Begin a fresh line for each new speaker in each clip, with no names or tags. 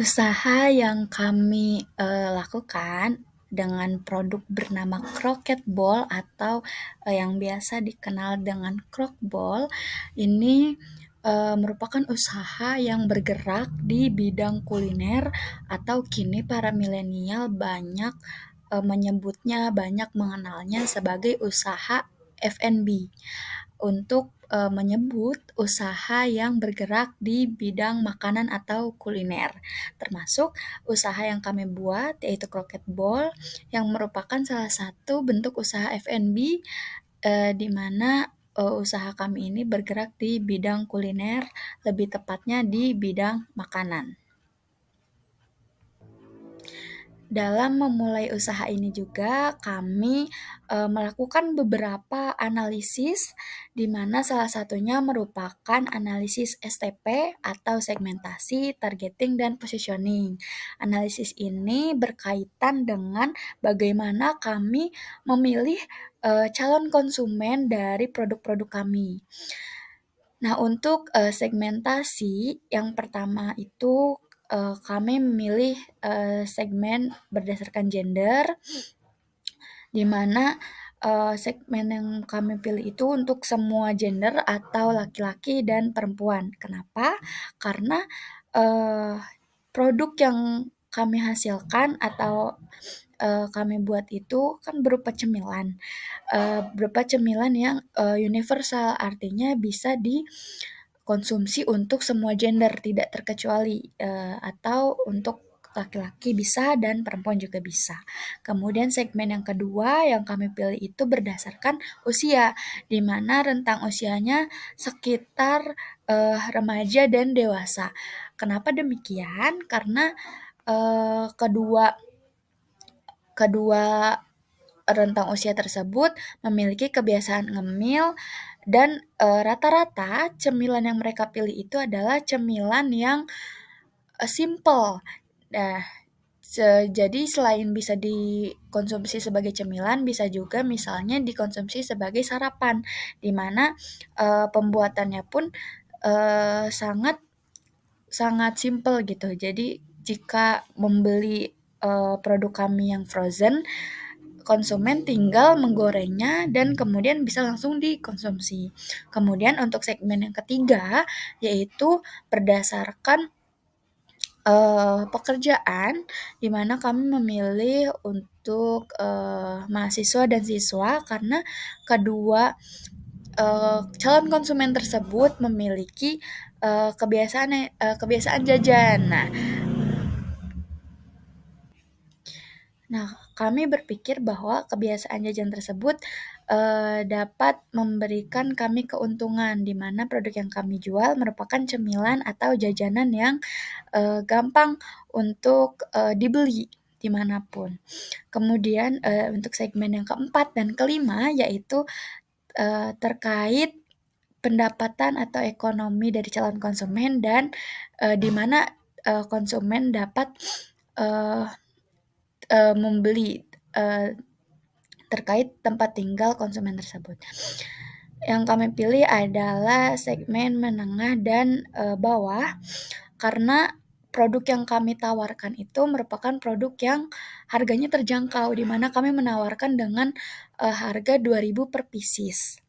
Usaha yang kami, lakukan dengan produk bernama Croquette Ball atau, yang biasa dikenal dengan Croqueball, ini, merupakan usaha yang bergerak di bidang kuliner atau kini para milenial banyak, banyak mengenalnya sebagai usaha F&B. Untuk, menyebut usaha yang bergerak di bidang makanan atau kuliner. Termasuk usaha yang kami buat yaitu Croquette Ball yang merupakan salah satu bentuk usaha F&B, di mana, usaha kami ini bergerak di bidang kuliner, lebih tepatnya di bidang makanan. Dalam memulai usaha ini juga kami, melakukan beberapa analisis, di mana salah satunya merupakan analisis STP atau segmentasi, targeting, dan positioning. Analisis ini berkaitan dengan bagaimana kami memilih, calon konsumen dari produk-produk kami. Nah, untuk, segmentasi, yang pertama itu, kami memilih, segmen berdasarkan gender, di mana, segmen yang kami pilih itu untuk semua gender atau laki-laki dan perempuan. Kenapa? Karena, eee, produk yang kami hasilkan atau, kami buat itu kan berupa cemilan yang, universal, artinya bisa dikonsumsi untuk semua gender, tidak terkecuali, atau untuk laki-laki bisa dan perempuan juga bisa. Kemudian segmen yang kedua yang kami pilih itu berdasarkan usia, di mana rentang usianya sekitar, remaja dan dewasa. Kenapa demikian? Karena, kedua kedua rentang usia tersebut memiliki kebiasaan ngemil dan, rata-rata cemilan yang mereka pilih itu adalah cemilan yang, simpel. Nah, jadi selain bisa dikonsumsi sebagai cemilan, bisa juga misalnya dikonsumsi sebagai sarapan, di mana, pembuatannya pun, sangat sangat simpel gitu. Jadi jika membeli, produk kami yang frozen, konsumen tinggal menggorengnya dan kemudian bisa langsung dikonsumsi. Kemudian untuk segmen yang ketiga, yaitu berdasarkan, pekerjaan, di mana kami memilih untuk, mahasiswa dan siswa karena kedua, calon konsumen tersebut memiliki, kebiasaan jajan. Nah, kami berpikir bahwa kebiasaan jajan tersebut, dapat memberikan kami keuntungan, di mana produk yang kami jual merupakan cemilan atau jajanan yang, gampang untuk, dibeli dimanapun. Kemudian, untuk segmen yang keempat dan kelima yaitu, terkait pendapatan atau ekonomi dari calon konsumen dan, di mana, konsumen dapat, eee membeli, eee, terkait tempat tinggal konsumen tersebut. Yang kami pilih adalah segmen menengah dan, bawah, karena produk yang kami tawarkan itu merupakan produk yang harganya terjangkau, di mana kami menawarkan dengan, harga 2.000 per pieces.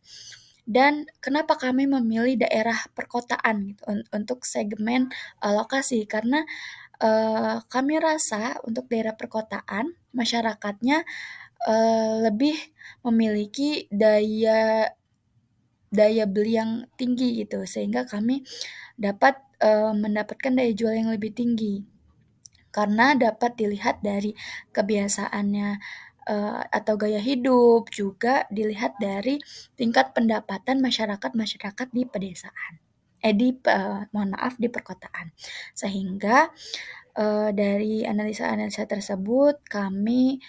Dan kenapa kami memilih daerah perkotaan gitu untuk segmen, lokasi, karena kami rasa untuk daerah perkotaan, masyarakatnya, lebih memiliki daya daya beli yang tinggi gitu, sehingga kami dapat, mendapatkan daya jual yang lebih tinggi. Karena dapat dilihat dari kebiasaannya, atau gaya hidup, juga dilihat dari tingkat pendapatan masyarakat-masyarakat di pedesaan. Mohon maaf, di perkotaan. Sehingga, dari analisa-analisa tersebut kami,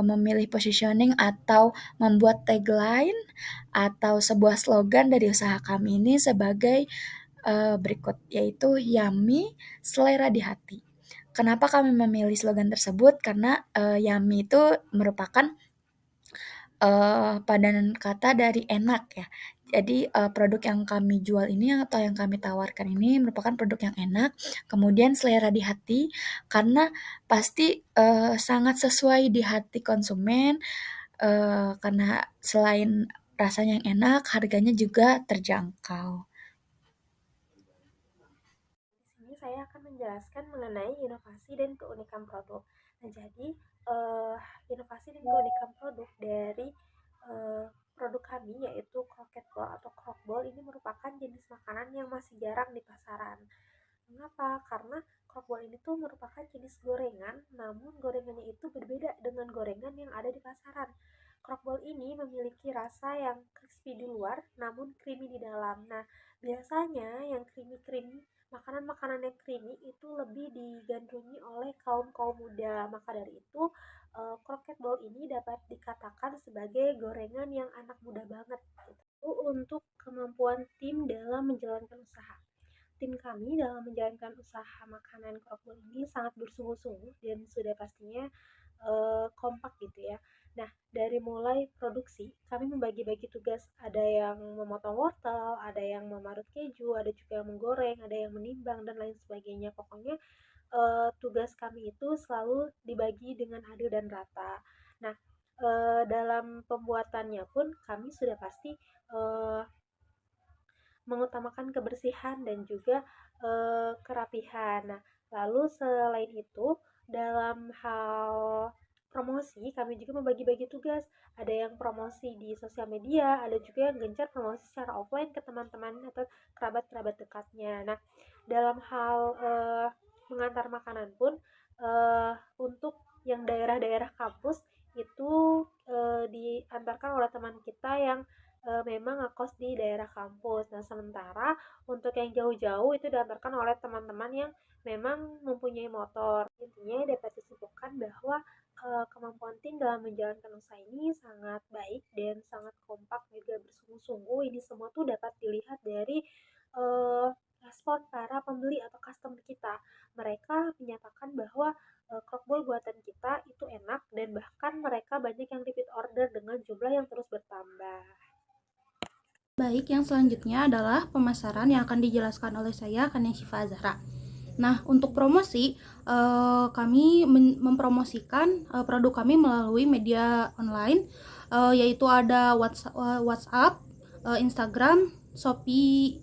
memilih positioning atau membuat tagline atau sebuah slogan dari usaha kami ini sebagai, berikut, yaitu "Yummy, selera di hati". Kenapa kami memilih slogan tersebut? Karena, yummy itu merupakan, padanan kata dari enak ya, Jadi, produk yang kami jual ini atau yang kami tawarkan ini merupakan produk yang enak, kemudian selera di hati, karena pasti, sangat sesuai di hati konsumen, karena selain rasanya yang enak, harganya juga terjangkau.
Di sini saya akan menjelaskan mengenai inovasi dan keunikan produk. Nah, jadi inovasi dan keunikan produk dari produk kami yaitu croquette ball atau crockball ini merupakan jenis makanan yang masih jarang di pasaran. Mengapa? Karena crockball ini tuh merupakan jenis gorengan, namun gorengannya itu berbeda dengan gorengan yang ada di pasaran. Crockball ini memiliki rasa yang crispy di luar, namun creamy di dalam. Nah, biasanya yang creamy-creamy, makanan-makanan yang creamy itu lebih digandrungi oleh kaum-kaum muda. Maka dari itu, croquette ball ini dapat dikatakan sebagai gorengan yang anak muda banget. Itu untuk kemampuan tim dalam menjalankan usaha. Tim kami dalam menjalankan usaha makanan Kroffel ini sangat bersungguh-sungguh dan sudah pastinya kompak gitu ya. Nah, dari mulai produksi, kami membagi-bagi tugas. Ada yang memotong wortel, ada yang memarut keju, ada juga yang menggoreng, ada yang menimbang, dan lain sebagainya. Pokoknya tugas kami itu selalu dibagi dengan adil dan rata. Nah, dalam pembuatannya pun kami sudah pasti uh, mengutamakan kebersihan dan juga kerapihan. Nah, lalu selain itu dalam hal promosi kami juga membagi-bagi tugas. Ada yang promosi di sosial media, ada juga yang gencar promosi secara offline ke teman-teman atau kerabat-kerabat dekatnya. Nah, dalam hal mengantar makanan pun untuk yang daerah-daerah kampus itu diantarkan oleh teman kita yang memang ngekos di daerah kampus. Nah, sementara untuk yang jauh-jauh itu diantarkan oleh teman-teman yang memang mempunyai motor. Intinya dapat disimpulkan bahwa kemampuan tim dalam menjalankan usaha ini sangat baik dan sangat kompak juga bersungguh-sungguh. Ini semua tuh dapat dilihat dari respon para pembeli atau customer kita. Mereka menyatakan bahwa crockball buatan kita itu enak dan bahkan mereka banyak yang repeat order dengan jumlah yang terus bertambah.
Baik, yang selanjutnya adalah pemasaran yang akan dijelaskan oleh saya, Kania Syifa Azhara. Nah, untuk promosi, kami mempromosikan produk kami melalui media online, yaitu ada WhatsApp, Instagram, Shopee,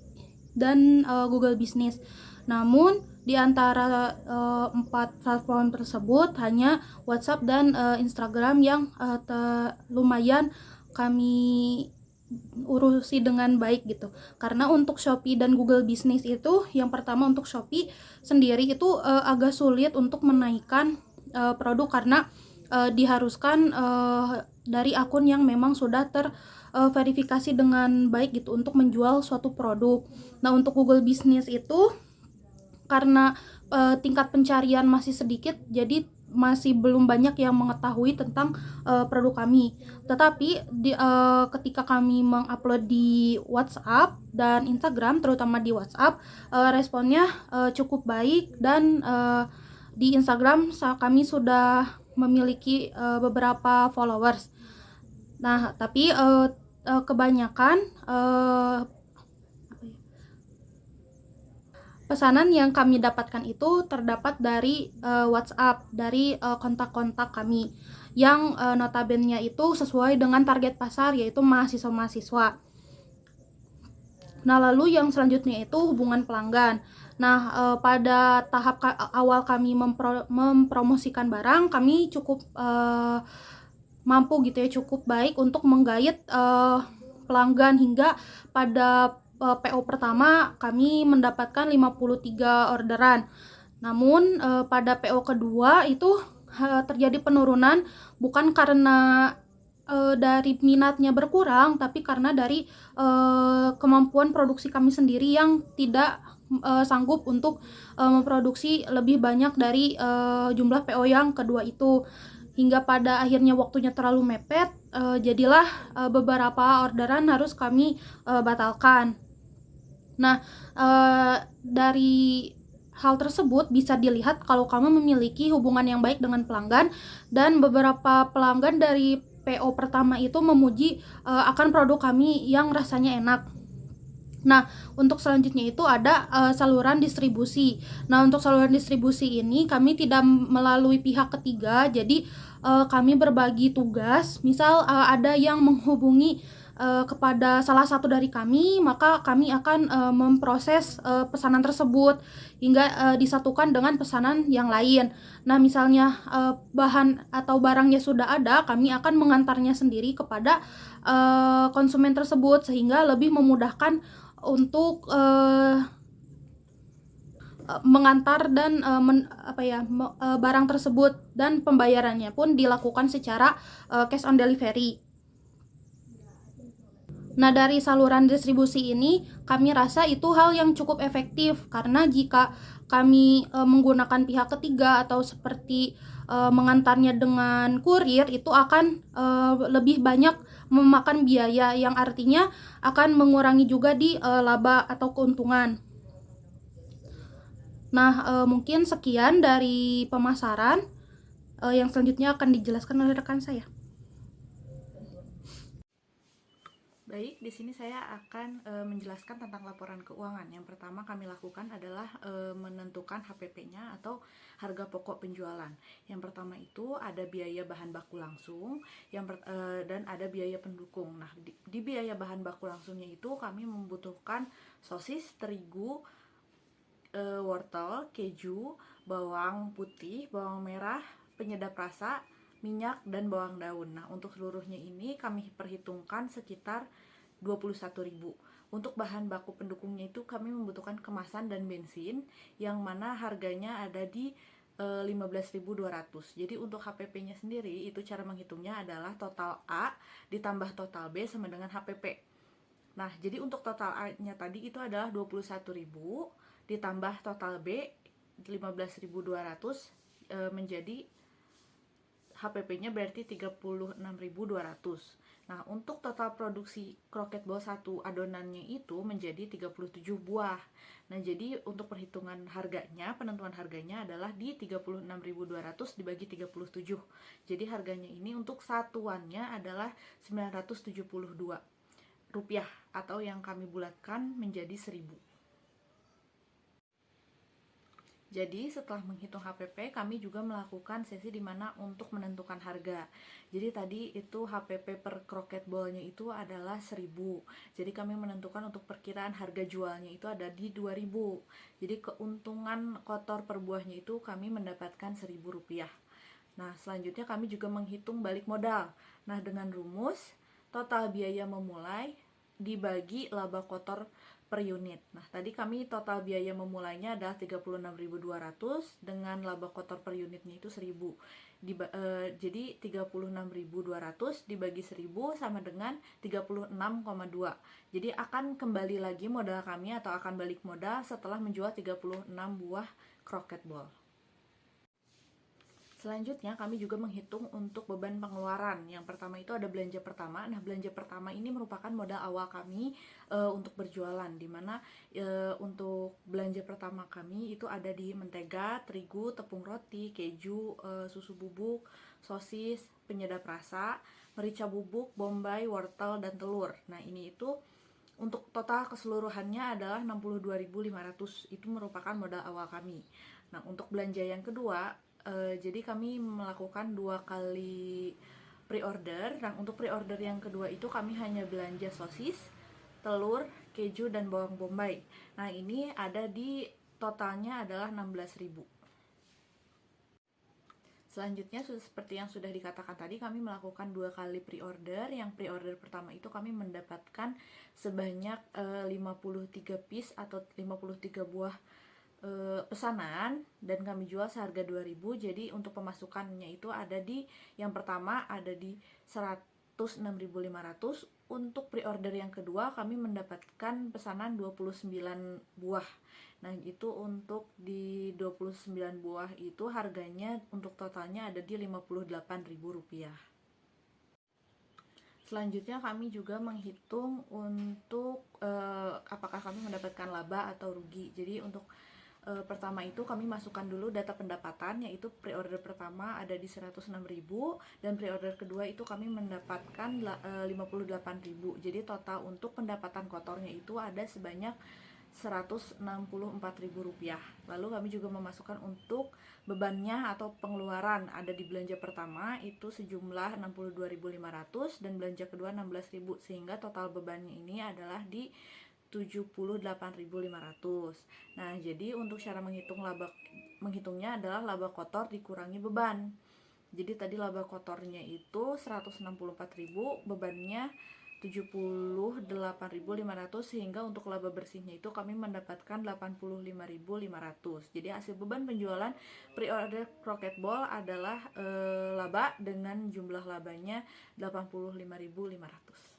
dan Google Business. Namun, di antara empat platform tersebut, hanya WhatsApp dan Instagram yang lumayan kami urusi dengan baik gitu. Karena untuk Shopee dan Google Business itu, yang pertama untuk Shopee sendiri itu agak sulit untuk menaikkan produk karena diharuskan dari akun yang memang sudah terverifikasi dengan baik gitu untuk menjual suatu produk. Nah, untuk Google Business itu karena tingkat pencarian masih sedikit, jadi masih belum banyak yang mengetahui tentang produk kami. Tetapi ketika kami mengupload di WhatsApp dan Instagram, terutama di WhatsApp, responnya cukup baik dan di Instagram kami sudah memiliki beberapa followers. Nah, tapi kebanyakan pesanan yang kami dapatkan itu terdapat dari WhatsApp, dari kontak-kontak kami yang notabene itu sesuai dengan target pasar, yaitu mahasiswa-mahasiswa. Nah, lalu yang selanjutnya itu hubungan pelanggan. Nah, pada tahap awal kami mempromosikan barang, kami cukup mampu gitu ya, cukup baik untuk menggait pelanggan hingga pada PO pertama kami mendapatkan 53 orderan. Namun pada PO kedua itu terjadi penurunan bukan karena dari minatnya berkurang, tapi karena dari kemampuan produksi kami sendiri yang tidak sanggup untuk memproduksi lebih banyak dari jumlah PO yang kedua itu. Hingga pada akhirnya waktunya terlalu mepet, jadilah beberapa orderan harus kami batalkan. Nah, dari hal tersebut bisa dilihat kalau kamu memiliki hubungan yang baik dengan pelanggan, dan beberapa pelanggan dari PO pertama itu memuji akan produk kami yang rasanya enak. Nah, untuk selanjutnya itu ada saluran distribusi. Nah, untuk saluran distribusi ini kami tidak melalui pihak ketiga, jadi kami berbagi tugas. Misal ada yang menghubungi kepada salah satu dari kami, maka kami akan memproses pesanan tersebut hingga disatukan dengan pesanan yang lain. Nah, misalnya bahan atau barangnya sudah ada, kami akan mengantarnya sendiri kepada konsumen tersebut sehingga lebih memudahkan untuk mengantar dan barang tersebut, dan pembayarannya pun dilakukan secara cash on delivery. Nah, dari saluran distribusi ini kami rasa itu hal yang cukup efektif, karena jika kami menggunakan pihak ketiga atau seperti mengantarnya dengan kurir, itu akan lebih banyak memakan biaya, yang artinya akan mengurangi juga di laba atau keuntungan. Nah, mungkin sekian dari pemasaran. Yang selanjutnya akan dijelaskan oleh rekan saya.
Baik, di sini saya akan menjelaskan tentang laporan keuangan. Yang pertama kami lakukan adalah menentukan HPP-nya atau harga pokok penjualan. Yang pertama itu ada biaya bahan baku langsung, dan ada biaya pendukung. Nah, di biaya bahan baku langsungnya itu kami membutuhkan sosis, terigu, wortel, keju, bawang putih, bawang merah, penyedap rasa, minyak, dan bawang daun. Nah, untuk seluruhnya ini kami perhitungkan sekitar 21.000. Untuk bahan baku pendukungnya itu kami membutuhkan kemasan dan bensin, yang mana harganya ada di 15.200. Jadi untuk HPP-nya sendiri itu cara menghitungnya adalah total A ditambah total B sama dengan HPP. Nah, jadi untuk total A-nya tadi itu adalah 21.000 ditambah total B 15.200 menjadi HPP-nya berarti 36.200. Nah, untuk total produksi kroket ball 1 adonannya itu menjadi 37 buah. Nah, jadi untuk perhitungan harganya, penentuan harganya adalah di 36.200 dibagi 37. Jadi harganya ini untuk satuannya adalah 972 rupiah, atau yang kami bulatkan menjadi 1.000. Jadi setelah menghitung HPP, kami juga melakukan sesi dimana untuk menentukan harga. Jadi tadi itu HPP per kroket ballnya itu adalah 1.000. Jadi kami menentukan untuk perkiraan harga jualnya itu ada di 2.000. Jadi keuntungan kotor per buahnya itu kami mendapatkan 1.000 rupiah. Nah, selanjutnya kami juga menghitung balik modal. Nah, dengan rumus total biaya memulai dibagi laba kotor per unit. Nah, tadi kami total biaya memulainya adalah 36.200 dengan laba kotor per unitnya itu 1.000. Jadi 36.200 dibagi 1.000 sama dengan 36,2. Jadi akan kembali lagi modal kami atau akan balik modal setelah menjual 36 buah kroket ball. Selanjutnya kami juga menghitung untuk beban pengeluaran. Yang pertama itu ada belanja pertama. Nah, belanja pertama ini merupakan modal awal kami untuk berjualan, dimana untuk belanja pertama kami itu ada di mentega, terigu, tepung roti, keju, susu bubuk, sosis, penyedap rasa, merica bubuk, bombay, wortel, dan telur. Nah, ini itu untuk total keseluruhannya adalah 62.500. Itu merupakan modal awal kami. Nah, untuk belanja yang kedua, jadi kami melakukan 2 kali pre-order. Nah, untuk pre-order yang kedua itu kami hanya belanja sosis, telur, keju, dan bawang bombay. Nah, ini ada di totalnya adalah 16.000. Selanjutnya seperti yang sudah dikatakan tadi, kami melakukan 2 kali pre-order. Yang pre-order pertama itu kami mendapatkan sebanyak 53 piece atau 53 buah pesanan, dan kami jual seharga 2.000. Jadi untuk pemasukannya itu ada di yang pertama ada di 106.500. Untuk pre-order yang kedua kami mendapatkan pesanan 29 buah. Nah, itu untuk di 29 buah itu harganya untuk totalnya ada di 58.000 rupiah. Selanjutnya kami juga menghitung untuk apakah kami mendapatkan laba atau rugi. Jadi untuk Pertama itu kami masukkan dulu data pendapatan, yaitu pre-order pertama ada di 106.000 dan pre-order kedua itu kami mendapatkan 58.000. Jadi total untuk pendapatan kotornya itu ada sebanyak Rp164.000. Lalu kami juga memasukkan untuk bebannya atau pengeluaran ada di belanja pertama itu sejumlah 62.500 dan belanja kedua 16.000, sehingga total bebannya ini adalah di 78.500. Nah, jadi untuk cara menghitungnya adalah laba kotor dikurangi beban. Jadi tadi laba kotornya itu 164.000, bebannya 78.500, sehingga untuk laba bersihnya itu kami mendapatkan 85.500. Jadi hasil beban penjualan pre-order croquette ball adalah laba dengan jumlah labanya 85.500.